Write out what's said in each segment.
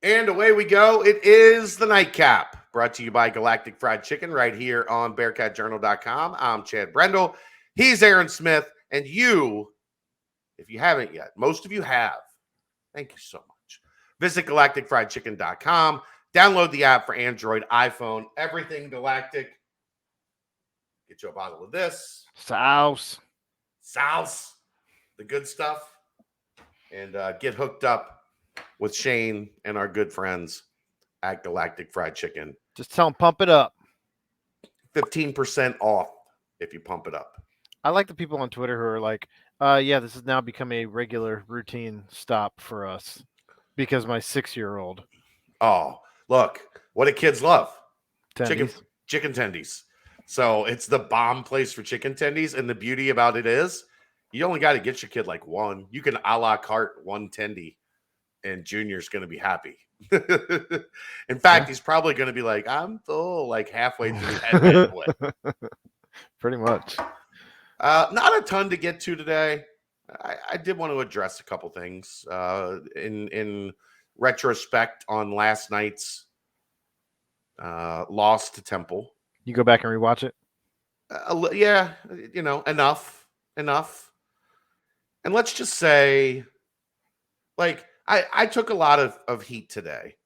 And away we go. It is the Nightcap, brought to you by Galactic Fried Chicken right here on BearcatJournal.com. I'm Chad Brendel. He's Aaron Smith. And you, if you haven't yet, most of you have. Thank you so much. Visit GalacticFriedChicken.com. Download the app for Android, iPhone, everything Galactic. Get you a bottle of this. Sauce, the good stuff. And get hooked up with Shane and our good friends at Galactic Fried Chicken. Just tell them pump it up. 15% off if you pump it up. I like the people on Twitter who are like, yeah, this has now become a regular routine stop for us because my 6-year-old. Oh, look, what do kids love? Tendies. Chicken tendies. So it's the bomb place for chicken tendies. And the beauty about it is you only got to get your kid like one. You can a la carte one tendy. And Junior's going to be happy. In fact, he's probably going to be like, I'm full, like halfway through that play. Pretty much. Not a ton to get to today. I did want to address a couple things in retrospect on last night's loss to Temple. You go back and rewatch it? Yeah, enough. And let's just say, like, I took a lot of heat today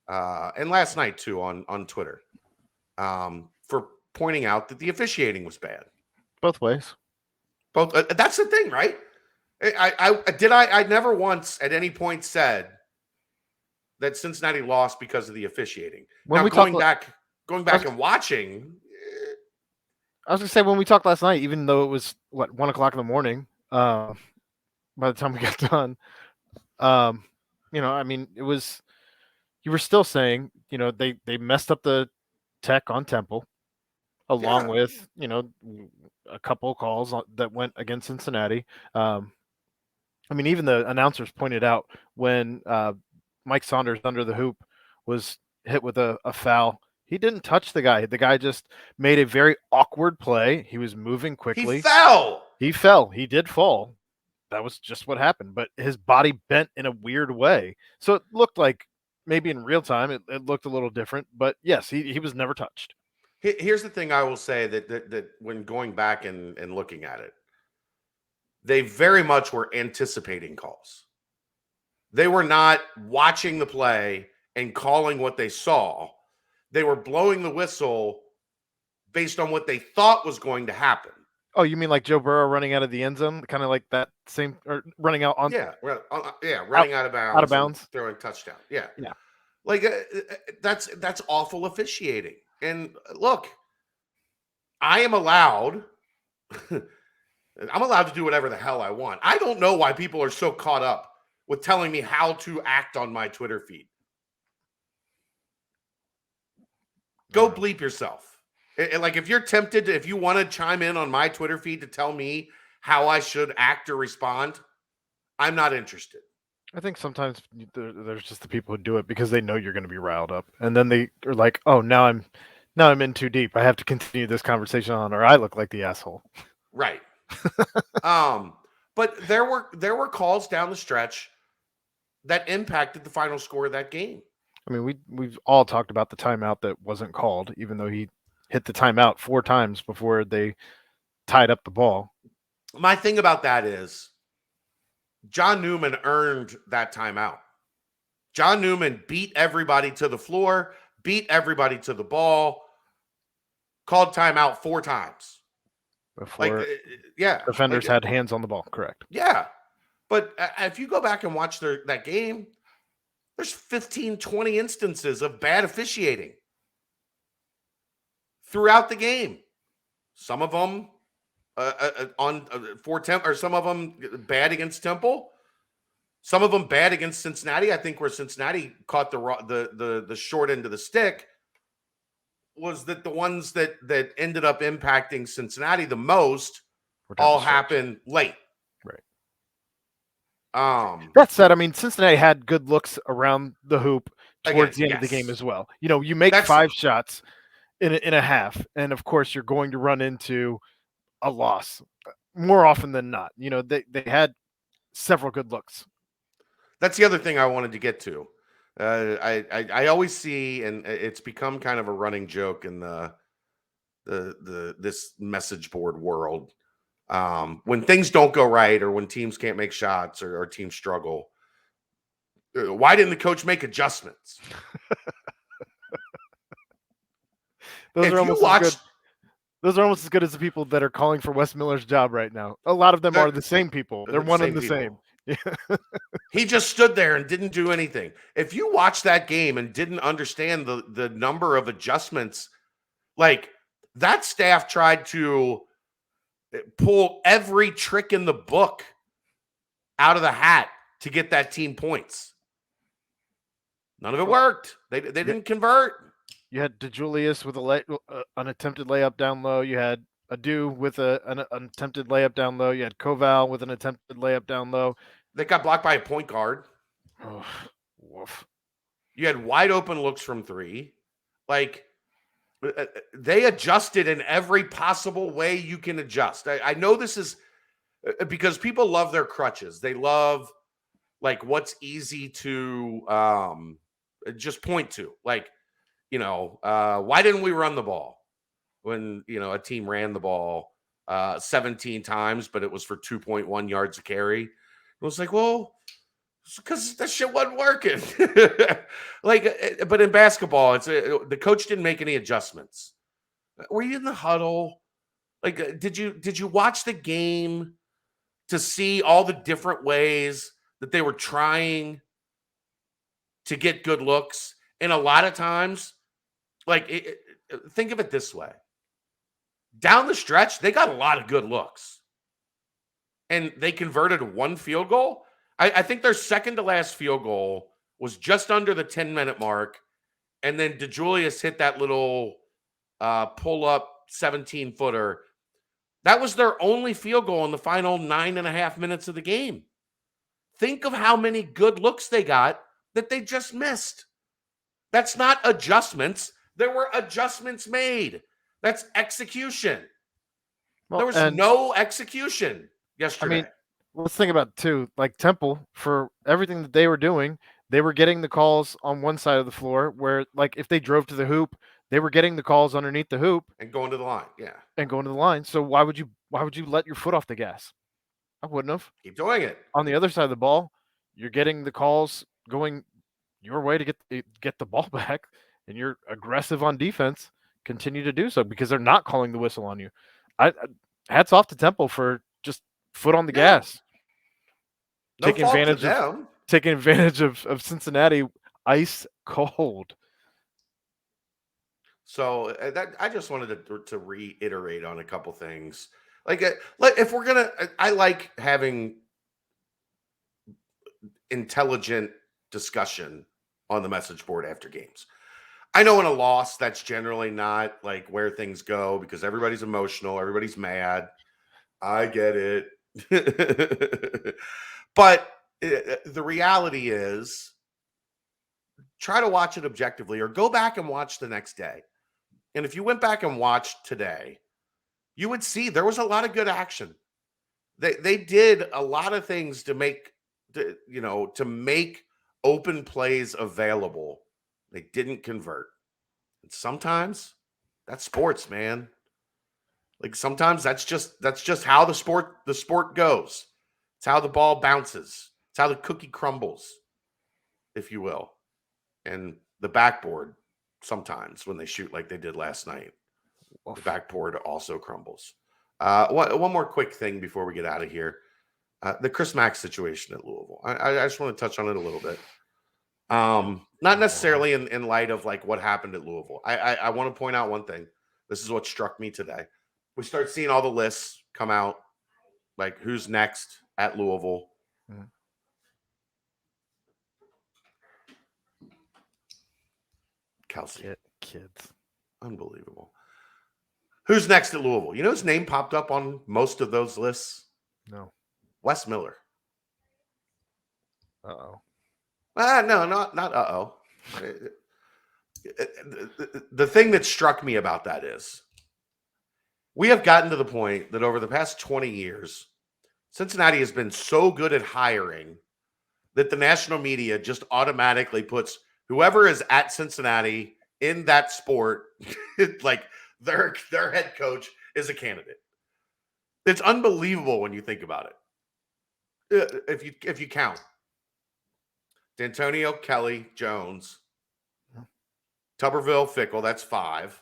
and last night, too, on Twitter for pointing out that the officiating was bad. Both ways. That's the thing, right? I never once at any point said that Cincinnati lost because of the officiating. Now, going back and watching. I was going to say, when we talked last night, even though it was, 1 o'clock in the morning, by the time we got done, it was, you were still saying, they messed up the tech on Temple along with, a couple calls that went against Cincinnati. Even the announcers pointed out when Mike Saunders under the hoop was hit with a foul, he didn't touch the guy. The guy just made a very awkward play. He was moving quickly. He fell. He did fall. That was just what happened, but his body bent in a weird way. So it looked like maybe in real time it looked a little different, but yes, he was never touched. Here's the thing I will say that when going back and looking at it, they very much were anticipating calls. They were not watching the play and calling what they saw. They were blowing the whistle based on what they thought was going to happen. Oh, you mean like Joe Burrow running out of the end zone, kind of like that same, or running out on? Running out of bounds, throwing touchdown. Yeah. Like that's awful officiating. And look, I am allowed. I'm allowed to do whatever the hell I want. I don't know why people are so caught up with telling me how to act on my Twitter feed. Go bleep yourself. Like, if you're tempted, if you want to chime in on my Twitter feed to tell me how I should act or respond, I'm not interested. I think sometimes there's just the people who do it because they know you're going to be riled up, and then they are like, "Oh, now I'm in too deep. I have to continue this conversation on, or I look like the asshole." Right. But there were calls down the stretch that impacted the final score of that game. I mean, we've all talked about the timeout that wasn't called, even though he hit the timeout 4 times before they tied up the ball. My thing about that is John Newman earned that timeout. John Newman beat everybody to the floor, beat everybody to the ball, called timeout 4 times. Before defenders had hands on the ball, correct. Yeah. But if you go back and watch that game, there's 15, 20 instances of bad officiating throughout the game. Some of them for Temple, or some of them bad against Temple. Some of them bad against Cincinnati. I think where Cincinnati caught the short end of the stick was that the ones that ended up impacting Cincinnati the most all happened late. Right. That said, I mean, Cincinnati had good looks around the hoop towards the end of the game as well. You make 5 shots in a half, and of course you're going to run into a loss more often than not. They had several good looks. That's the other thing I wanted to get to. I always see, and it's become kind of a running joke in this message board world. When things don't go right, or when teams can't make shots, or teams struggle, why didn't the coach make adjustments? Those If are you almost as watch, good. Those are almost as good as the people that are calling for Wes Miller's job right now. A lot of them are the same people. They're the one and same the same. people. Yeah. He just stood there and didn't do anything. If you watch that game and didn't understand the number of adjustments, like that staff tried to pull every trick in the book out of the hat to get that team points. None of it worked. They didn't convert. You had DeJulius with an attempted layup down low. You had Adu with an attempted layup down low. You had Koval with an attempted layup down low. They got blocked by a point guard. Oh, woof. You had wide open looks from three. Like, they adjusted in every possible way you can adjust. I know this is because people love their crutches. They love like what's easy to just point to. Like, why didn't we run the ball when, a team ran the ball 17 times, but it was for 2.1 yards a carry? It was like, well, because that shit wasn't working. But in basketball, the coach didn't make any adjustments. Were you in the huddle? Like, did you watch the game to see all the different ways that they were trying to get good looks? And a lot of times, like, think of it this way. Down the stretch, they got a lot of good looks. And they converted one field goal. I think their second to last field goal was just under the 10-minute mark. And then DeJulius hit that little pull-up 17-footer. That was their only field goal in the final 9.5 minutes of the game. Think of how many good looks they got that they just missed. That's not adjustments. There were adjustments made. That's execution. Well, there was no execution yesterday. I mean, let's think about it too. Like Temple, for everything that they were doing, they were getting the calls on one side of the floor where, like, if they drove to the hoop, they were getting the calls underneath the hoop and going to the line. Yeah. And going to the line. So why would you let your foot off the gas? I wouldn't have. Keep doing it. On the other side of the ball, you're getting the calls going your way to get the ball back, and you're aggressive on defense. Continue to do so because they're not calling the whistle on you. Hats off to Temple for just foot on the gas. No taking fault advantage to them. Taking advantage of Cincinnati ice cold. So that I just wanted to reiterate on a couple things. Like if we're gonna, I like having intelligent discussion on the message board after games. I know in a loss, that's generally not like where things go because everybody's emotional, everybody's mad. I get it. But the reality is, try to watch it objectively or go back and watch the next day. And if you went back and watched today, you would see there was a lot of good action. They did a lot of things to make open plays available. They didn't convert. And sometimes that's sports, man. Like sometimes that's just how the sport goes. It's how the ball bounces. It's how the cookie crumbles, if you will. And the backboard, sometimes when they shoot like they did last night, the backboard also crumbles. One more quick thing before we get out of here. The Chris Mack situation at Louisville. I just want to touch on it a little bit. Not necessarily in light of like what happened at Louisville. I want to point out one thing. This is what struck me today. We start seeing all the lists come out, like who's next at Louisville. Mm-hmm. Kelsey. Kids. Unbelievable. Who's next at Louisville? You know his name popped up on most of those lists? No. Wes Miller. Uh-oh. No, not uh-oh. The thing that struck me about that is we have gotten to the point that over the past 20 years, Cincinnati has been so good at hiring that the national media just automatically puts whoever is at Cincinnati in that sport, like their head coach is a candidate. It's unbelievable when you think about it. If you count D'Antonio, Kelly, Jones, Tuberville, Fickle, that's 5.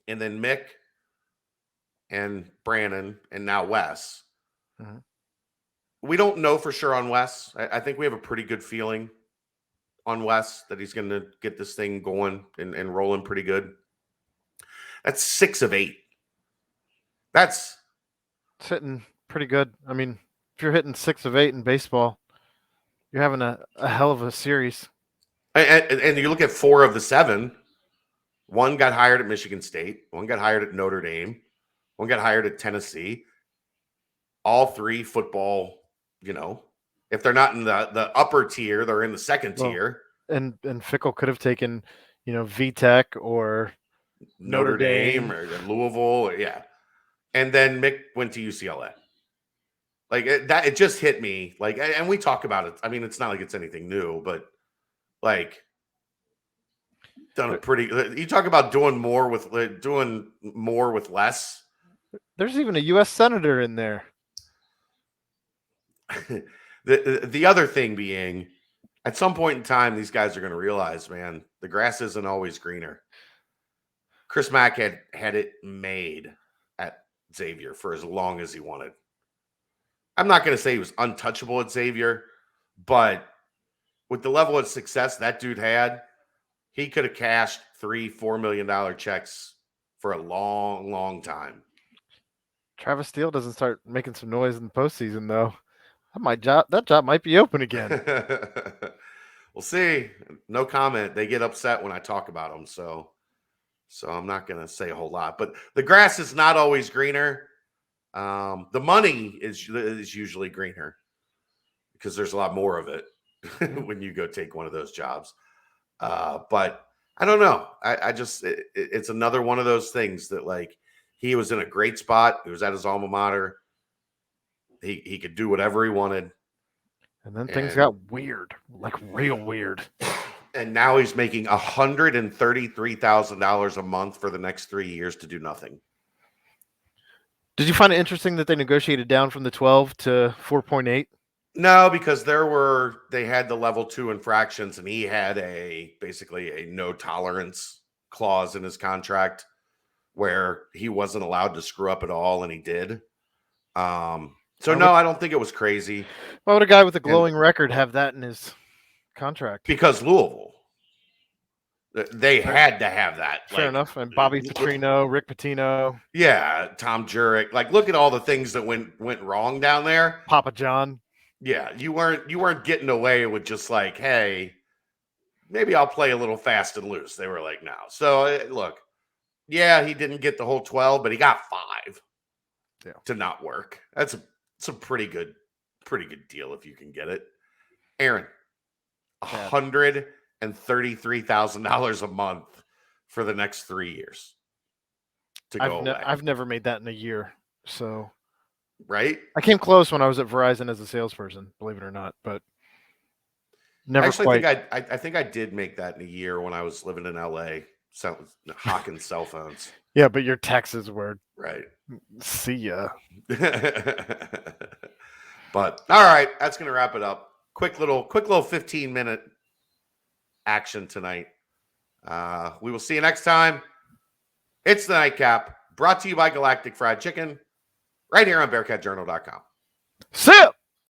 And then Mick and Brandon and now Wes. Mm-hmm. We don't know for sure on Wes. I think we have a pretty good feeling on Wes that he's going to get this thing going and rolling pretty good. That's 6 of 8. It's hitting pretty good. I mean, if you're hitting 6 of 8 in baseball, you're having a hell of a series. And you look at 4 of the 7. One got hired at Michigan State. One got hired at Notre Dame. One got hired at Tennessee. All 3 football, if they're not in the upper tier, they're in the second tier. And Fickle could have taken, VTech or Notre Dame or Louisville. Yeah. And then Mick went to UCLA. Like it just hit me. Like, and we talk about it. I mean, it's not like it's anything new, but like done a pretty. You talk about doing more with less. There's even a U.S. senator in there. The other thing being, at some point in time, these guys are going to realize, man, the grass isn't always greener. Chris Mack had it made at Xavier for as long as he wanted. I'm not going to say he was untouchable at Xavier, but with the level of success that dude had, he could have cashed $3-4 million checks for a long, long time. Travis Steele doesn't start making some noise in the postseason, though. That job might be open again. We'll see. No comment. They get upset when I talk about them, so I'm not going to say a whole lot. But the grass is not always greener. The money is usually greener because there's a lot more of it when you go take one of those jobs. But I don't know. It's another one of those things that, like, he was in a great spot. He was at his alma mater. He could do whatever he wanted. And then things got weird, like real weird. And now he's making $133,000 a month for the next 3 years to do nothing. Did you find it interesting that they negotiated down from the 12 to 4.8? No, because they had the level 2 infractions, and he had basically a no tolerance clause in his contract where he wasn't allowed to screw up at all, and he did. So no, I don't think it was crazy. Why would a guy with a glowing record have that in his contract? Because Louisville. They had to have that. Fair enough. And Bobby Petrino, Rick Pitino. Yeah, Tom Jurek. Like, look at all the things that went wrong down there. Papa John. Yeah, you weren't getting away with just like, hey, maybe I'll play a little fast and loose. They were like, no. So look, yeah, he didn't get the whole 12, but he got 5 to not work. It's a pretty good deal if you can get it. Aaron, $133,000 a month for the next 3 years to go away. I've never made that in a year, so right. I came close when I was at Verizon as a salesperson, believe it or not, but never Actually, quite. I think I did make that in a year when I was living in LA, hawking cell phones. Yeah, but your taxes were right. See ya. But all right, that's gonna wrap it up. Quick little 15-minute action tonight. We will see you next time. It's the Nightcap, brought to you by Galactic Fried Chicken, right here on BearcatJournal.com. See ya!